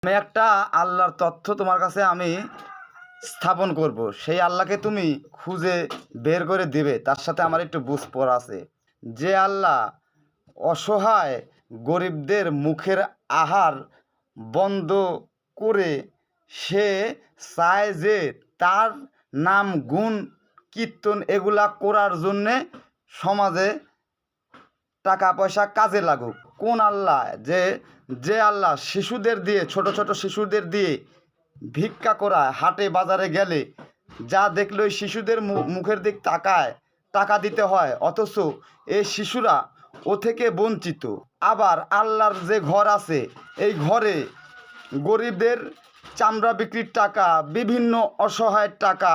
আমি একটা আল্লাহর তথ্য তোমার কাছে আমি স্থাপন করব, সেই আল্লাহকে তুমি খুঁজে বের করে দিবে। তার সাথে আমার একটু বুঝ পড়া আছে। যে আল্লাহ অসহায় গরিবদের মুখের আহার বন্ধ করে, সে চায় যে তার নাম গুণ কীর্তন এগুলা করার জন্যে সমাজে টাকা পয়সা কাজে লাগুক। কোন আল্লাহ? যে আল্লাহ শিশুদের দিয়ে, ছোট ছোট শিশুদের দিয়ে ভিক্ষা করায়, হাটে বাজারে গেলে যা দেখলে ওই শিশুদের মুখের দিক তাকায়, টাকা দিতে হয়, অথচ এই শিশুরা ও থেকে বঞ্চিত। আবার আল্লাহর যে ঘর আছে, এই ঘরে গরিবদের চামড়া বিক্রির টাকা, বিভিন্ন অসহায়ের টাকা,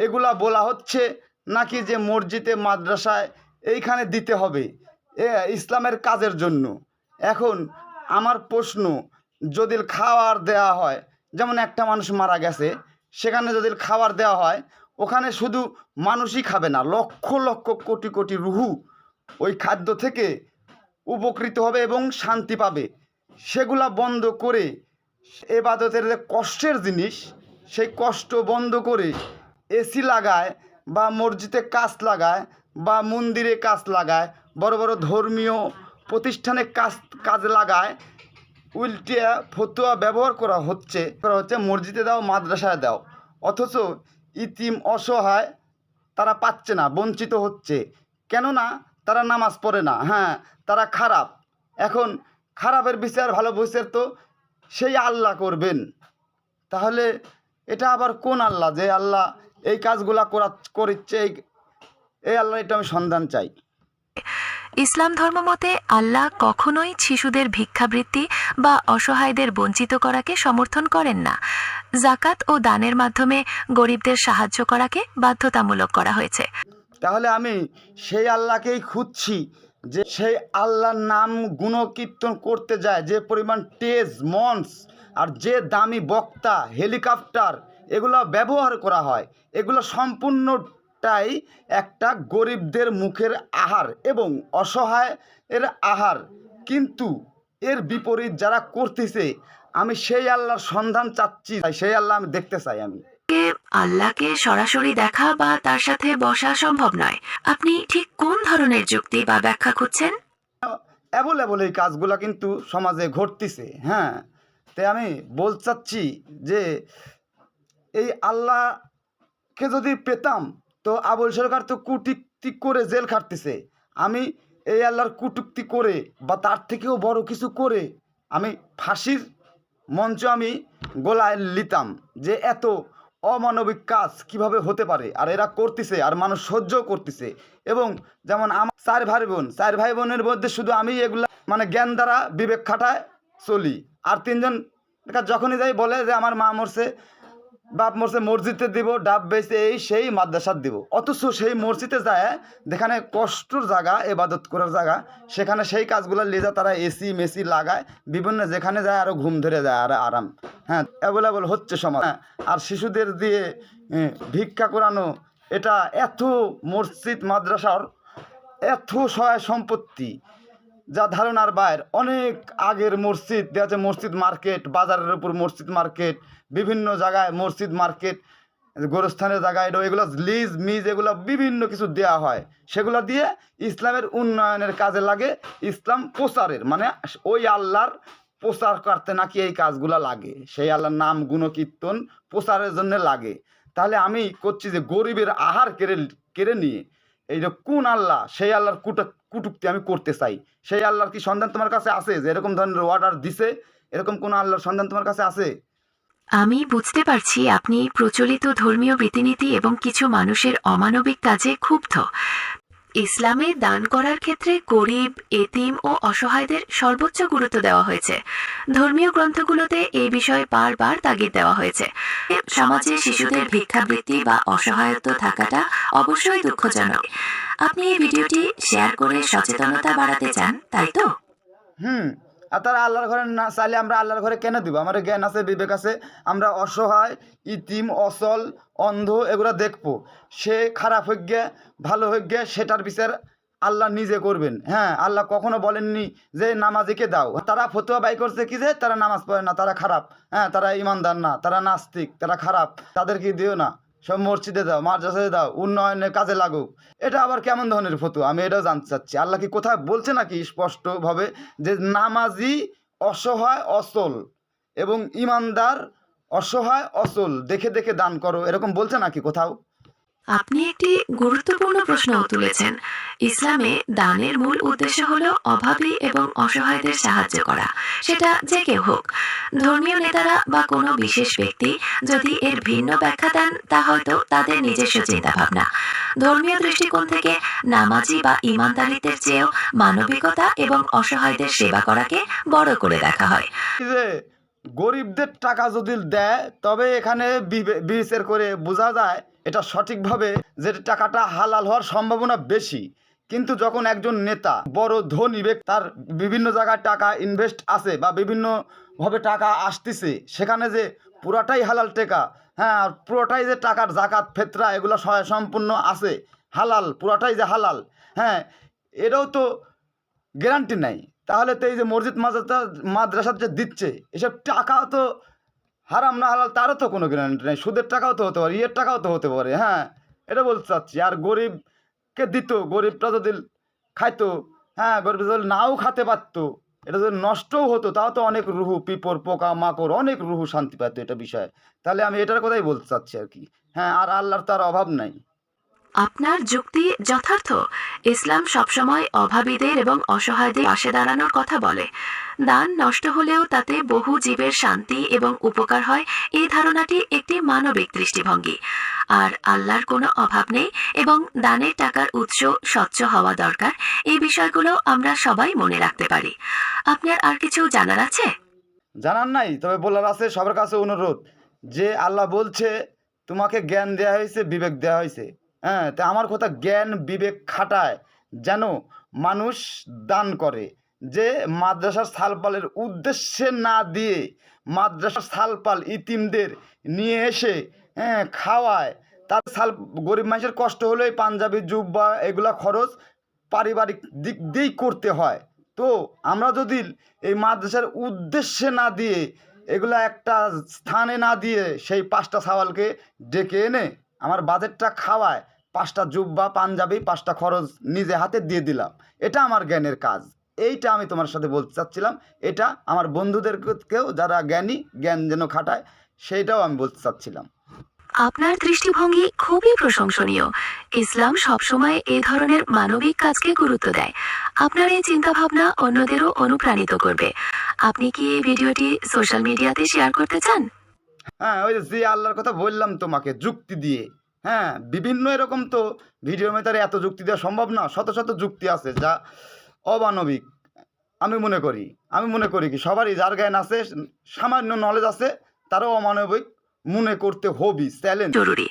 এগুলা বলা হচ্ছে নাকি যে মসজিদে মাদ্রাসায় এইখানে দিতে হবে ইসলামের কাজের জন্য। এখন আমার প্রশ্ন, যদি খাওয়ার দেওয়া হয়, যেমন একটা মানুষ মারা গেছে, সেখানে যদি খাবার দেওয়া হয়, ওখানে শুধু মানুষই খাবে না, লক্ষ লক্ষ কোটি কোটি রুহু ওই খাদ্য থেকে উপকৃত হবে এবং শান্তি পাবে। সেগুলা বন্ধ করে এবাদতের যে কষ্টের জিনিস, সেই কষ্ট বন্ধ করে এসি লাগায়, বা মসজিদে কাজ লাগায়, বা মন্দিরে কাজ লাগায়, বড় বড় ধর্মীয় প্রতিষ্ঠানে কাজ লাগায়, উল্টে ফতুয়া ব্যবহার করা হচ্ছে মসজিদে দাও, মাদ্রাসায় দাও, অথচ ইতিম অসহায় তারা পাচ্ছে না, বঞ্চিত হচ্ছে। কেননা তারা নামাজ পড়ে না, হ্যাঁ তারা খারাপ। এখন খারাপের বিচার ভালো বিচার তো সেই আল্লাহ করবেন। তাহলে এটা আবার কোন আল্লাহ যে আল্লাহ এই কাজগুলা করিচ্ছে? এই আল্লাহ, এটা আমি সন্ধান চাই। ইসলাম ধর্ম মতে আল্লাহ কখনোই শিশুদের ভিক্ষাবৃত্তি বা অসহায়দের বঞ্চিত করাকে সমর্থন করেন না। জাকাত ও দানের মাধ্যমে গরিবদের সাহায্য করাকে বাধ্যতামূলক করা হয়েছে। তাহলে আমি সেই আল্লাহকেই খুঁজছি, যে সেই আল্লাহর নাম গুণকীর্তন করতে যায় যে পরিমাণ টেজ মঞ্চ আর যে দামি বক্তা, হেলিকপ্টার এগুলো ব্যবহার করা হয়, এগুলো সম্পূর্ণটাই একটা গরিবদের মুখের আহার এবং অসহায় এর আহার। কিন্তু এর বিপরীত যারা করতেছে, আমি সেই আল্লাহর সন্ধান চাচ্ছি, সেই আল্লাহ আমি দেখতে চাই। আমি আল্লাহকে সরাসরি দেখা বা তার সাথে বসা সম্ভব নয়। আপনি ঠিক কোন ধরনের যুক্তি বা ব্যাখ্যা খুঁজছেন? অ্যাভেলেবল এই কাজগুলো কিন্তু সমাজে ঘটতেছে। হ্যাঁ, তাই আমি বলতে চাচ্ছি যে এই আল্লাহকে যদি পেতাম, তো আবুল সরকার তো কূটনীতি করে জেল খাটতেছে। আমি এই আল্লাহর কটূক্তি করে বা তার থেকেও বড় কিছু করে আমি ফাঁসির মঞ্চ আমি গোলায় নিতাম, যে এত অমানবিক কাজ কিভাবে হতে পারে, আর এরা করতেছে, আর মানুষ সহ্যও করতেছে। এবং যেমন আমার চার ভাই বোনের মধ্যে শুধু আমি এগুলা মানে জ্ঞান দ্বারা বিবেক খাটায় চলি। আর তিনজন যখনই যাই বলে যে আমার মা মরছে, বাপ মরছে, মসজিদে দিব, ডাব বেচে এই সেই মাদ্রাসার দিব। অথচ সেই মসজিদে যায়, যেখানে কষ্টর জায়গা, এবাদত করার জায়গা, সেখানে সেই কাজগুলো লিজা তারা এসি মেসি লাগায়, বিভিন্ন যেখানে যায় আরও ঘুম ধরে যায় আর আরাম। হ্যাঁ, অ্যাভেলেবল হচ্ছে সমাজ। আর শিশুদের দিয়ে ভিক্ষা করানো, এটা এত মসজিদ মাদ্রাসার এত সহায় সম্পত্তি যা ধারণার বাইর। অনেক আগের মসজিদ দেওয়া আছে, মসজিদ মার্কেট, বাজারের উপর মসজিদ মার্কেট, বিভিন্ন জায়গায় মসজিদ মার্কেট, গোরস্থানের জায়গায় এগুলো লিজ মিজ এগুলো বিভিন্ন কিছু দেওয়া হয়, সেগুলো দিয়ে ইসলামের উন্নয়নের কাজে লাগে, ইসলাম প্রচারের মানে ওই আল্লাহর প্রচার করতে নাকি এই কাজগুলো লাগে, সেই আল্লাহর নাম গুণকীর্তন প্রচারের জন্য লাগে। তাহলে আমি করছি যে গরিবের আহার কেড়ে নিয়ে এইটা কোন আল্লাহ? সেই আল্লাহর কুটুক্তি আমি করতে চাই। সেই আল্লাহর কি সন্ধান তোমার কাছে আছে যে এরকম ধরনের অর্ডার দিছে? এরকম কোন আল্লাহর সন্ধান তোমার কাছে আছে? আমি বুঝতে পারছি আপনি প্রচলিত ধর্মীয় রীতিনীতি এবং কিছু মানুষের অমানবিক কাজে ক্ষুব্ধ। ইসলামে দান করার ক্ষেত্রে গরিব, এতিম ও অসহায়দের সর্বোচ্চ গুরুত্ব দেওয়া হয়েছে। ধর্মীয় গ্রন্থগুলোতে এই বিষয়ে বারবার তাগিদ দেওয়া হয়েছে। সমাজে শিশুদের ভিক্ষাবৃত্তি বা অসহায়ত্ব থাকাটা অবশ্যই দুঃখজনক। আপনি এই ভিডিওটি শেয়ার করে সচেতনতা বাড়াতে চান, তাই তো? আর তারা আল্লাহর ঘরে না চাইলে আমরা আল্লাহর ঘরে কেন দিব? আমার জ্ঞান আছে, বিবেক আছে, আমরা অসহায়, ইতিম, অচল, অন্ধ এগুলো দেখবো। সে খারাপ হয়ে গিয়ে ভালো হয়ে গিয়ে সেটার বিচার আল্লাহ নিজে করবেন। হ্যাঁ, আল্লাহ কখনো বলেননি যে নামাজিকে দাও। তারা ফতোয়া বাই করছে কি যে তারা নামাজ পড়ে না, তারা খারাপ, হ্যাঁ তারা ইমানদার না, তারা নাস্তিক, তারা খারাপ, তাদেরকে দিও না, সব মসজিদে দাও, মাদ্রাসায় দাও, উন্নয়নে কাজে লাগুক। এটা আবার কেমন ধরনের ফতোয়া, আমি এটাও জানতে চাচ্ছি। আল্লাহ কি কোথায় বলছে নাকি স্পষ্টভাবে যে নামাজি অসহায় অচল এবং ইমানদার অসহায় অচল দেখে দেখে দান করো, এরকম বলছে নাকি কোথাও? আপনি একটি গুরুত্বপূর্ণ প্রশ্ন তুলেছেন। ইসলামে দানের মূল উদ্দেশ্য হলো অভাবী এবং অসহায়দের সাহায্য করা, সেটা যে কেউ হোক। ধর্মীয় নেতারা বা কোনো বিশেষ ব্যক্তি যদি এর ভিন্ন ব্যাখ্যা দেন তা হয়তো তাদের নিজস্ব চিন্তাভাবনা। ধর্মীয় দৃষ্টিকোণ থেকে নামাজি বা ইমানদারিত্বের চেয়েও মানবিকতা এবং অসহায়দের সেবা করাকে বড় করে দেখা হয়। এই যে গরিবদের টাকা যদি দেয় তবে এখানে বিচার করে বোঝা যায় এটা সঠিকভাবে যে টাকাটা হালাল হওয়ার সম্ভাবনা বেশি। কিন্তু যখন একজন নেতা বড় ধনী ব্যক্তি, তার বিভিন্ন জায়গায় টাকা ইনভেস্ট আছে বা বিভিন্নভাবে টাকা আসতেছে, সেখানে যে পুরাটাই হালাল টাকা, হ্যাঁ আর পুরোটাই যে টাকার জাকাত ফেতরা এগুলো সম্পূর্ণ আছে হালাল, পুরাটাই যে হালাল, হ্যাঁ এটাও তো গ্যারান্টি নাই। তাহলে তো এই যে মসজিদ মাদ্রাসার যে দিচ্ছে এসব টাকাও তো হারাম না হালাল তারও তো কোনো গ্যারান্টি নেই। সুদের টাকাও তো হতে পারে, ইয়ের টাকাও তো হতে পারে। হ্যাঁ, এটা বলতে চাচ্ছি। আর গরিবকে দিত, গরিবটা যদি খাইতো, হ্যাঁ গরিব যদি নাও খেতে পারতো, এটা যদি নষ্টও হতো তাও তো অনেক রুহু, পিঁপড়, পোকা মাকড় অনেক রুহু শান্তি পাইতো এটা বিষয়ে। তাহলে আমি এটার কথাই বলতে চাচ্ছি আর কি। হ্যাঁ, আর আল্লাহর তার অভাব নাই। আপনার যুক্তি যথার্থ। ইসলাম সবসময় অভাবীদের এবং অসহায়দের পাশে দাঁড়ানোর কথা বলে। দান নষ্ট হলেও তাতে বহু জীবের শান্তি এবং উপকার হয়, এই ধারণাটি একটি মানবিক দৃষ্টিভঙ্গি। আর আল্লাহর কোনো অভাব নেই এবং দানের টাকার উৎস স্বচ্ছ হওয়া দরকার, এই বিষয়গুলো আমরা সবাই মনে রাখতে পারি। আপনার আর কিছু জানার আছে? জানার নাই, তবে বলার আছে সবার কাছে অনুরোধ যে আল্লাহ বলছে তোমাকে জ্ঞান দেওয়া হয়েছে, বিবেক দেওয়া হয়েছে। হ্যাঁ, তা আমার কথা জ্ঞান বিবেক খাটায় যেন মানুষ দান করে, যে মাদ্রাসার সালপালের উদ্দেশ্যে না দিয়ে মাদ্রাসার সালপাল ইতিমদের নিয়ে এসে হ্যাঁ খাওয়ায়। তার গরিব মানুষের কষ্ট হলেই পাঞ্জাবি জুব্বা এগুলা খরচ পারিবারিক দিক দিয়েই করতে হয়। তো আমরা যদি এই মাদ্রাসার উদ্দেশ্যে না দিয়ে এগুলা একটা স্থানে না দিয়ে সেই 5টা সাওয়ালকে ডেকে এনে আমার বাজেটটা খাওয়ায়, 5টা জুব্বা পাঞ্জাবি 5টা খরচ নিজে হাতে দিয়ে দিলাম, এটা আমার জ্ঞানের কাজ। এইটা আমি তোমার সাথে বলতে চাচ্ছিলাম। এটা আমার বন্ধুদেরকেও যারা জ্ঞানী, জ্ঞান যেন খাটায়, সেইটাও আমি বলতে চাচ্ছিলাম। আপনার দৃষ্টিভঙ্গি খুবই প্রশংসনীয়। ইসলাম সবসময় এই ধরনের মানবিক কাজকে গুরুত্ব দেয়। আপনার এই চিন্তাভাবনা অন্যদেরও অনুপ্রাণিত করবে। আপনি কি এই ভিডিওটি সোশ্যাল মিডিয়াতে শেয়ার করতে চান? হ্যাঁ, ওই যে আল্লাহর কথা বললাম তোমাকে যুক্তি দিয়ে। হ্যাঁ, বিভিন্ন এরকম তো ভিডিওর মধ্যে আর এত যুক্তি দেওয়া সম্ভব না। শত শত যুক্তি আছে যা অমানবিক। আমি মনে করি কি সবারই যার জ্ঞান আছে, সামান্য নলেজ আছে, তারও অমানবিক মনে করতে হবি চ্যালেঞ্জ। জরুরি।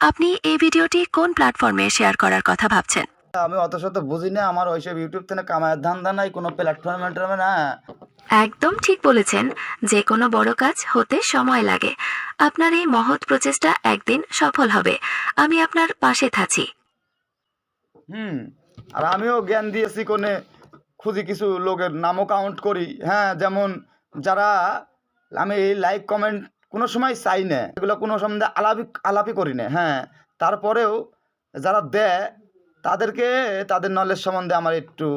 আপনি এই ভিডিওটি কোন প্ল্যাটফর্মে শেয়ার করার কথা ভাবছেন? আমি অত শত বুঝি না, আমার ওইসব ইউটিউব থেকে কামায়ের ধান্দা নাই, কোনো প্ল্যাটফর্মে না। একদম ঠিক বলেছেন। যে কোনো বড় কাজ হতে সময় লাগে। আপনার এই মহৎ প্রচেষ্টা একদিন সফল হবে। আমি আপনার পাশে থাকি। আর আমিও জ্ঞান দিয়েছি কোনে খুঁজি, কিছু লোকের নামও কাউন্ট করি। হ্যাঁ, যেমন যারা আমি লাইক কমেন্ট কোনো সময় চাই না, এগুলো কোনো সম্বন্ধে আলাপই করি না। হ্যাঁ, তারপরেও যারা দেয় তাদেরকে, তাদের নলেজ সম্বন্ধে আমার একটু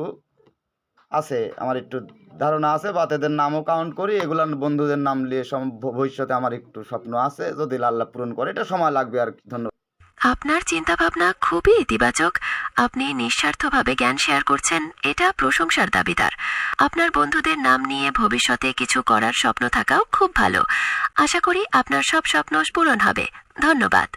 আছে, আমার একটু ধারণা আছে, বা তাদের নামও কাউন্ট করি। এগুলো বন্ধুদের নাম নিয়ে ভবিষ্যতে আমার একটু স্বপ্ন আছে, যদি আল্লাহ পূরণ করে। এটা সময় লাগবে আর কি। ধন্যবাদ। আপনার চিন্তাভাবনা খুবই ইতিবাচক। আপনি নিঃস্বার্থভাবে জ্ঞান শেয়ার করছেন, এটা প্রশংসার দাবিদার। আপনার বন্ধুদের নাম নিয়ে ভবিষ্যতে কিছু করার স্বপ্ন থাকাও খুব ভালো। আশা করি আপনার সব স্বপ্ন পূরণ হবে। ধন্যবাদ।